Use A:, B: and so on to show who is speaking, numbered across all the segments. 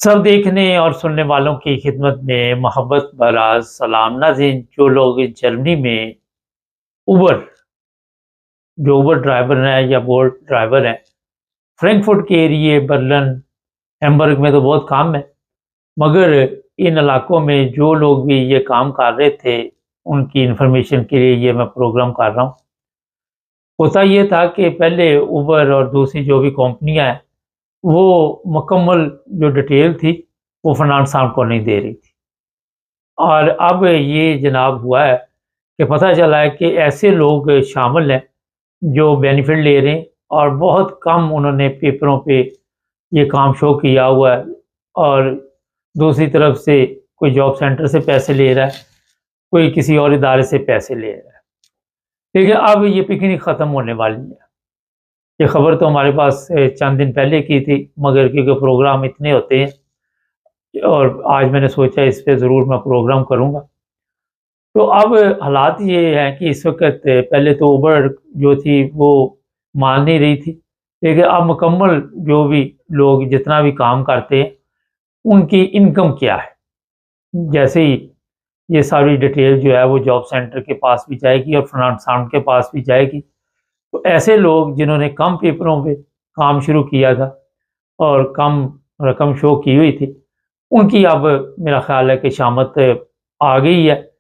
A: सब देखने और सुनने वालों की खिदमत में मोहब्बत भरा सलाम। नाज़रीन, जो लोग जर्मनी में उबर जो उबर ड्राइवर हैं या बोल्ट ड्राइवर हैं, फ्रैंकफर्ट के एरिए, बर्लिन, हैम्बर्ग में तो बहुत काम है। मगर इन इलाकों में जो लोग भी ये काम कर रहे थे, उनकी इन्फॉर्मेशन के लिए ये मैं प्रोग्राम कर रहा हूँ। होता ये था कि पहले उबर और दूसरी जो भी कंपनियाँ हैं, वो मुकम्मल जो डिटेल थी, वो फाइनेंस साहब को नहीं दे रही थी। और अब ये जनाब हुआ है कि पता चला है कि ऐसे लोग शामिल हैं जो बेनिफिट ले रहे हैं और बहुत कम उन्होंने पेपरों पे ये काम शो किया हुआ है। और दूसरी तरफ से कोई जॉब सेंटर से पैसे ले रहा है, कोई किसी और इदारे से पैसे ले रहा है। देखिए, अब ये पिकनिक ख़त्म होने वाली है। ये खबर तो हमारे पास चंद दिन पहले की थी, मगर क्योंकि प्रोग्राम इतने होते हैं और आज मैंने सोचा इस पे ज़रूर मैं प्रोग्राम करूँगा। तो अब हालात ये हैं कि इस वक़्त पहले तो उबर जो थी वो मान नहीं रही थी, लेकिन अब मुकम्मल जो भी लोग जितना भी काम करते हैं, उनकी इनकम क्या है? जैसे ही ये सारी डिटेल जो है वो जॉब सेंटर के पास भी जाएगी और फाइनेंस साउंड के पास भी जाएगी। तो ऐसे लोग जिन्होंने कम पेपरों पे काम शुरू किया था और कम रकम शो की हुई थी, उनकी अब मेरा ख़्याल है कि शामत आ गई है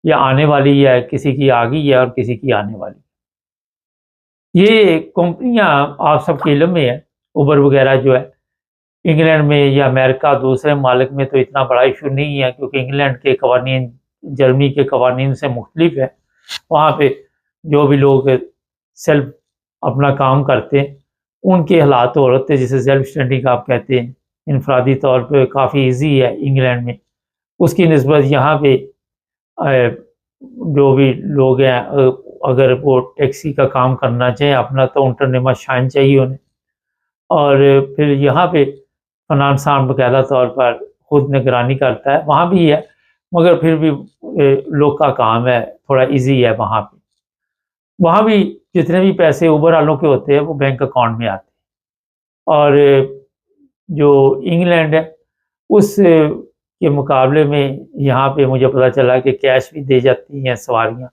A: या आने वाली है, किसी की आ गई है और किसी की आने वाली है। ये कंपनियाँ आप सबके इल्म में है, उबर वगैरह जो है, इंग्लैंड में या अमेरिका दूसरे मालिक में तो इतना बड़ा इशू नहीं है, क्योंकि इंग्लैंड के कवानीन जर्मनी के कवानीन से मुख्तलिफ है। वहाँ पे जो भी लोग सेल्फ अपना काम करते हैं, उनके हालात और होते हैं, जिसे सेल्फ स्टैंडिंग आप कहते हैं, इनफरादी तौर पे काफ़ी ईज़ी है इंग्लैंड में। उसकी निस्बत यहाँ पे जो भी लोग हैं, अगर वो टैक्सी का काम करना चाहें अपना, तो उन्टरनेमा शाइन चाहिए उन्हें। और फिर यहाँ पे फाइनेंस साहब बाकायदा तौर पर खुद निगरानी करता है, वहाँ भी है, मगर फिर भी लोग का काम है, थोड़ा ईज़ी है वहाँ पे। वहाँ भी जितने भी पैसे उबर वालों के होते हैं, वो बैंक अकाउंट में आते हैं। और जो इंग्लैंड है, उस के मुकाबले में यहाँ पे मुझे पता चला कि कैश भी दे जाती हैं सवारियाँ।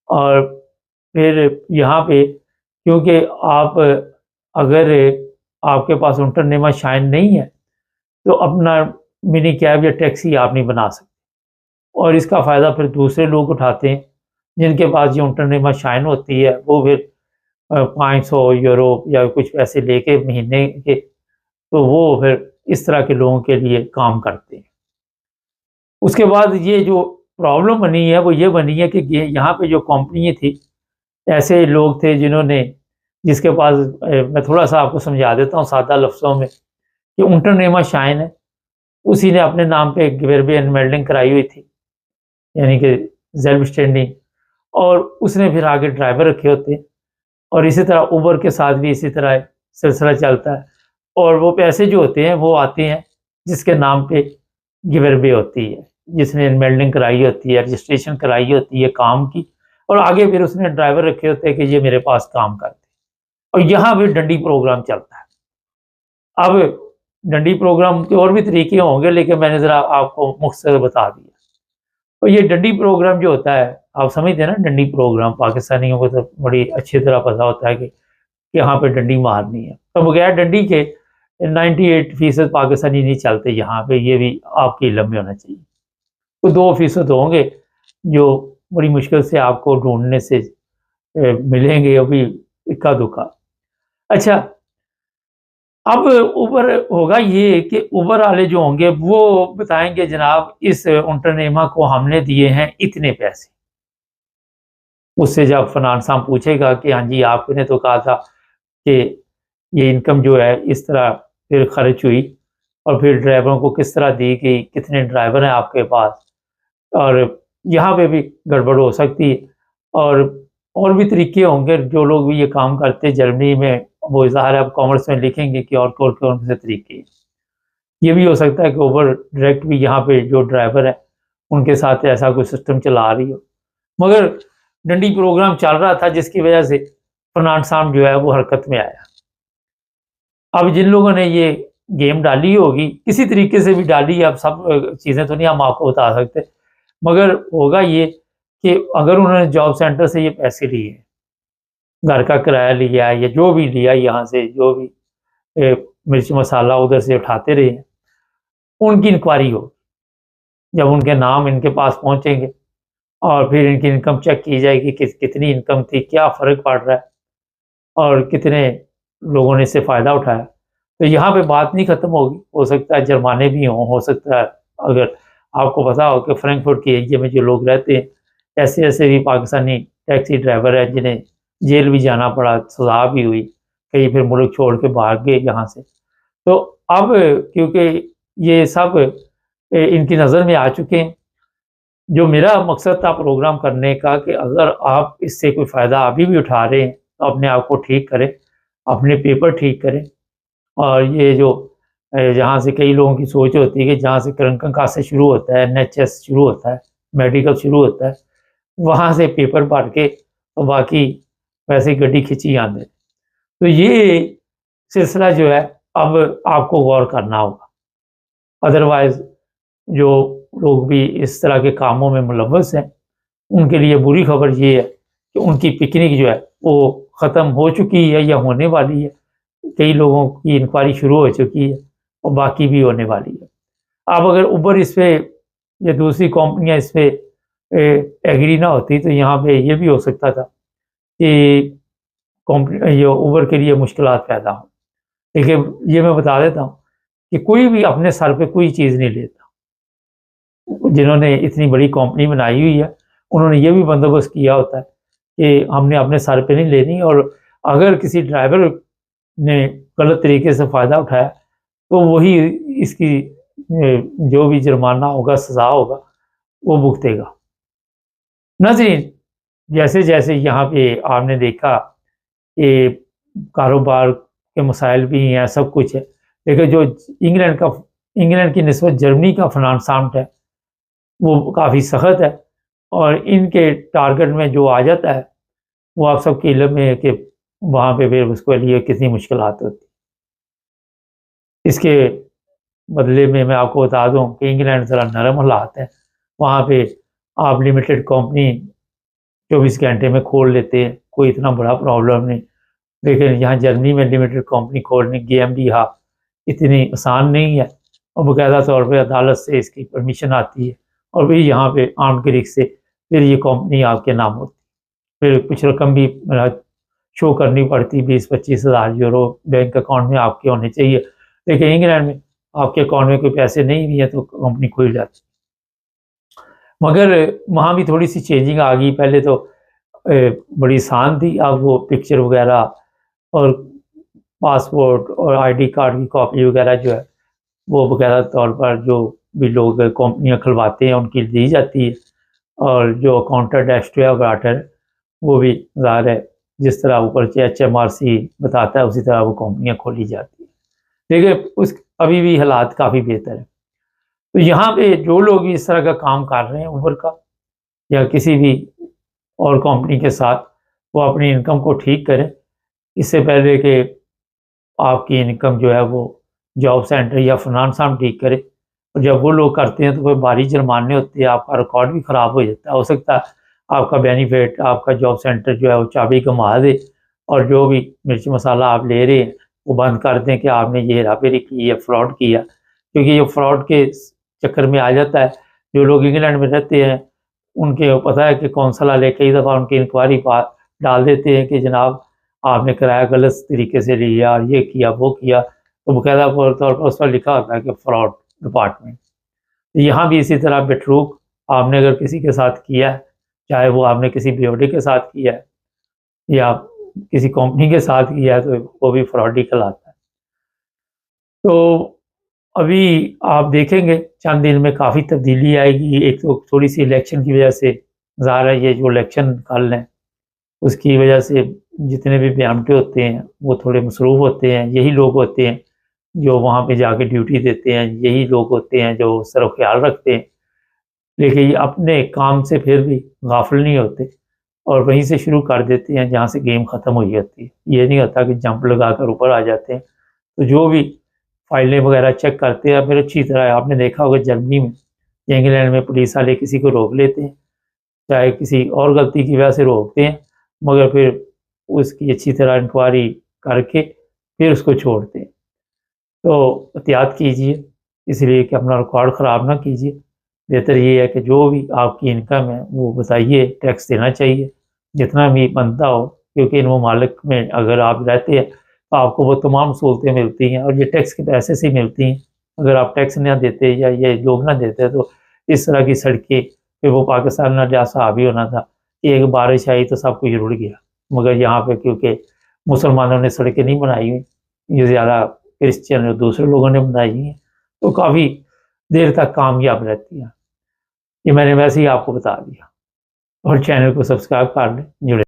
A: और फिर यहाँ पे क्योंकि आप अगर आपके पास इंटरनेमा शाइन नहीं है, तो अपना मिनी कैब या टैक्सी आप नहीं बना सकते। और इसका फ़ायदा फिर दूसरे लोग उठाते हैं, जिनके पास ये इंटरनेमा शाइन होती है, वो फिर 500 यूरो या कुछ पैसे लेके महीने के, तो वो फिर इस तरह के लोगों के लिए काम करते हैं। उसके बाद ये जो प्रॉब्लम बनी है, वो ये बनी है कि ये यहाँ पे जो कंपनी थी, ऐसे लोग थे जिन्होंने जिसके पास मैं थोड़ा-सा आपको समझा देता हूँ सादा लफ्ज़ों में, कि इंटरनेमा शाइन है, उसी ने अपने नाम पे गिवेरबे एनमेल्डिंग कराई हुई थी, यानी कि सेल्फ स्टैंडिंग। और उसने फिर आगे ड्राइवर रखे होते हैं और इसी तरह उबर के साथ भी इसी तरह सिलसिला चलता है। और वो पैसे जो होते हैं वो आते हैं जिसके नाम पे गिवेरबे होती है, जिसने एनमेल्डिंग कराई होती है, रजिस्ट्रेशन कराई होती है काम की, और आगे फिर उसने ड्राइवर रखे होते हैं कि ये मेरे पास काम करते हैं। और यहाँ भी डंडी प्रोग्राम चलता है। अब डंडी प्रोग्राम के और भी तरीके होंगे, लेकिन मैंने ज़रा आपको मुख्तसर बता दिया। तो ये डंडी प्रोग्राम जो होता है, आप समझते हैं ना, डंडी प्रोग्राम पाकिस्तानियों को तो बड़ी अच्छी तरह पता होता है कि यहाँ पे डंडी मारनी है। तो बगैर डंडी के 98% पाकिस्तानी नहीं चलते यहाँ पे, ये भी आपके इल्म में होना चाहिए। तो 2% होंगे जो बड़ी मुश्किल से आपको ढूँढने से मिलेंगे, अभी इक्का-दुक्का। अच्छा, अब उबर होगा ये कि उबर वाले जो होंगे वो बताएँगे, जनाब इस उन्टरनेमा को हमने दिए हैं इतने पैसे। उससे जब फाइनेंस पूछेगा कि हाँ जी, आपने तो कहा था कि ये इनकम जो है इस तरह फिर खर्च हुई, और फिर ड्राइवरों को किस तरह दी गई, कितने ड्राइवर हैं आपके पास, और यहाँ पे भी गड़बड़ हो सकती है। और भी तरीके होंगे, जो लोग भी ये काम करते हैं जर्मनी में, वो ज़ाहिर है अब कॉमर्स में लिखेंगे कि और कौन से तरीके हैं। ये भी हो सकता है कि उबर डायरेक्ट भी यहाँ पे जो ड्राइवर है उनके साथ ऐसा कोई सिस्टम चला रही हो। मगर डंडी प्रोग्राम चल रहा था, जिसकी वजह से फरनांड साहब जो है वो हरकत में आया। अब जिन लोगों ने ये गेम डाली होगी, किसी तरीके से भी डाली है, अब सब चीज़ें तो नहीं हम आपको बता सकते। मगर होगा ये कि अगर उन्होंने जॉब सेंटर से ये पैसे लिए, घर का किराया लिया या जो भी लिया यहाँ से, जो भी मिर्च मसाला उधर से उठाते रहे हैं, उनकी इंक्वायरी हो। जब उनके नाम इनके पास पहुँचेंगे और फिर इनकी इनकम चेक की जाएगी कि कितनी इनकम थी, क्या फ़र्क पड़ रहा है और कितने लोगों ने इससे फ़ायदा उठाया। तो यहाँ पे बात नहीं ख़त्म होगी, हो सकता है जुर्माने भी हों, हो सकता है अगर आपको पता हो कि फ्रैंकफर्ट के एरिया में जो लोग रहते हैं, ऐसे-ऐसे भी पाकिस्तानी टैक्सी ड्राइवर हैं जिन्हें जेल भी जाना पड़ा, सज़ा भी हुई, कई फिर मुल्क छोड़ के भाग गए यहाँ से। तो अब क्योंकि ये सब इनकी नज़र में आ चुके हैं, जो मेरा मकसद था प्रोग्राम करने का कि अगर आप इससे कोई फ़ायदा अभी भी उठा रहे हैं, तो अपने आप को ठीक करें, अपने पेपर ठीक करें और ये जो जहाँ से कई लोगों की सोच होती है कि जहाँ से कर्कंका से शुरू होता है, एनएचएस शुरू होता है, मेडिकल शुरू होता है, वहाँ से पेपर भर के और बाकी वैसे ही गड्डी खिंची आंदे। तो ये सिलसिला जो है अब आपको गौर करना होगा। अदरवाइज़ जो लोग भी इस तरह के कामों में मुलव्वस हैं, उनके लिए बुरी खबर ये है कि उनकी पिकनिक जो है वो ख़त्म हो चुकी है या होने वाली है। कई लोगों की इंक्वायरी शुरू हो चुकी है और बाकी भी होने वाली है। अब अगर उबर इस पे या दूसरी कंपनियाँ इस पे एग्री ना होती तो यहाँ पे ये भी हो सकता था कि ये उबर के लिए मुश्किलात पैदा हों। लेकिन ये मैं बता देता हूँ कि कोई भी अपने सर पे कोई चीज़ नहीं लेता। जिन्होंने इतनी बड़ी कंपनी बनाई हुई है, उन्होंने ये भी बंदोबस्त किया होता है कि हमने अपने सर पे नहीं लेनी और अगर किसी ड्राइवर ने गलत तरीके से फ़ायदा उठाया, तो वही इसकी जो भी जुर्माना होगा, सज़ा होगा, वो भुगतेगा। नाज़रीन, जैसे-जैसे यहाँ पे आपने देखा कि कारोबार के मसाइल भी हैं, सब कुछ है, लेकिन जो इंग्लैंड की निस्बत जर्मनी का फ़िनांस है, वो काफ़ी सख़त है और इनके टारगेट में जो आ जाता है, वो आप सबके इल्म में है कि वहाँ पे फिर उसके लिए कितनी मुश्किलात होती। इसके बदले में मैं आपको बता दूँ कि इंग्लैंड ज़रा नरम हालात है, वहाँ पे आप लिमिटेड कंपनी 24 घंटे में खोल लेते हैं, कोई इतना बड़ा प्रॉब्लम नहीं। लेकिन यहाँ जर्मनी में लिमिटेड कंपनी खोलने GmbH इतनी आसान नहीं है और बाकायदा तौर पे अदालत से इसकी परमिशन आती है और फिर यहाँ पे आर्म्ड गिरिक से फिर ये कंपनी आपके नाम होती है। फिर कुछ रकम भी शो करनी पड़ती, 20-25 हज़ार यूरो बैंक अकाउंट में आपके होने चाहिए। लेकिन इंग्लैंड में आपके अकाउंट में कोई पैसे नहीं भी है तो कंपनी खुल जाती। मगर वहाँ भी थोड़ी सी चेंजिंग आ गई, पहले तो बड़ी आसान थी, अब वो पिक्चर वगैरह और पासपोर्ट और आईडी कार्ड की कॉपी वगैरह जो है वो बाकायदा तौर पर जो भी लोग कंपनियाँ खुलवाते हैं उनकी दी जाती है और जो अकाउंटेंट एस्ट्रिया ऑपरेटर है वो भी ज़ाहिर है जिस तरह ऊपर HMRC बताता है उसी तरह वो कंपनियाँ खोली जाती है। लेकिन उस अभी भी हालात काफ़ी बेहतर है। तो यहाँ पे जो लोग भी इस तरह का काम कर रहे हैं उबर का या किसी भी और कंपनी के साथ, वो अपनी इनकम को ठीक करें। इससे पहले कि आपकी इनकम जो है वो जॉब सेंटर या फाइनेंस हम ठीक करें और जब वो लोग करते हैं तो कोई भारी जुर्माने होते हैं, आपका रिकॉर्ड भी ख़राब हो जाता है। हो सकता है आपका बेनिफिट, आपका जॉब सेंटर जो है वो चाबी गंवा दे और जो भी मिर्च मसाला आप ले रहे हैं वो बंद कर दें कि आपने ये हेरा-फेरी की है, फ्रॉड किया। क्योंकि ये फ्रॉड के चक्कर में आ जाता है। जो लोग इंग्लैंड में रहते हैं उनके पता है कि कौंसल वाले कई दफ़ा उनकी इंक्वायरी डाल देते हैं कि जनाब आपने किराया गलत तरीके से लिया, ये किया, वो किया, तो बाकायदा तौर पर उस पर लिखा होता है कि फ्रॉड डिपार्टमेंट। तो यहाँ भी इसी तरह बेट्रूक आपने अगर किसी के साथ किया है, चाहे वो आपने किसी बीओडी के साथ किया है या किसी कंपनी के साथ किया है, तो वो भी फ्रॉड ही कहलाता है। तो अभी आप देखेंगे चंद दिन में काफ़ी तब्दीली आएगी। एक तो थोड़ी-सी इलेक्शन की वजह से ज़ाहिर है ये जो इलेक्शन कल है, उसकी वजह से जितने भी बेअमटे होते हैं, वो थोड़े मसरूफ़ होते हैं। यही लोग होते हैं जो वहाँ पे जाके ड्यूटी देते हैं, यही लोग होते हैं जो सर ख़्याल रखते हैं। लेकिन ये अपने काम से फिर भी गाफ़िल नहीं होते और वहीं से शुरू कर देते हैं जहाँ से गेम ख़त्म हुई होती है। ये नहीं होता कि जंप लगाकर ऊपर आ जाते हैं। तो जो भी फाइलें वगैरह चेक करते हैं। फिर अच्छी तरह आपने देखा होगा जर्मनी में, इंग्लैंड में पुलिस वाले किसी को रोक लेते हैं, चाहे किसी और गलती की वजह से रोकते हैं, मगर फिर उसकी अच्छी तरह इंक्वायरी करके फिर उसको छोड़ते हैं। तो एहतियात कीजिए, इसलिए कि अपना रिकॉर्ड ख़राब ना कीजिए। बेहतर ये है कि जो भी आपकी इनकम है वो बताइए, टैक्स देना चाहिए जितना भी बनता हो, क्योंकि इन ममालिक में अगर आप रहते हैं तो आपको वो तमाम सहूलतें मिलती हैं और ये टैक्स के पैसे से ही मिलती हैं। अगर आप टैक्स ना देते या ये लोग ना देते तो इस तरह की सड़कें, फिर वो पाकिस्तान में जैसा हावी होना था कि एक बारिश आई तो सब कुछ रुड़ गया। मगर यहाँ पे क्योंकि मुसलमानों ने सड़कें नहीं बनाई हुई, ये ज़्यादा क्रिश्चियन और दूसरे लोगों ने बनाई हुई हैं, तो काफ़ी देर तक कामयाब रहती हैं। ये मैंने वैसे ही आपको बता दिया, और चैनल को सब्सक्राइब कर लें, जुड़े।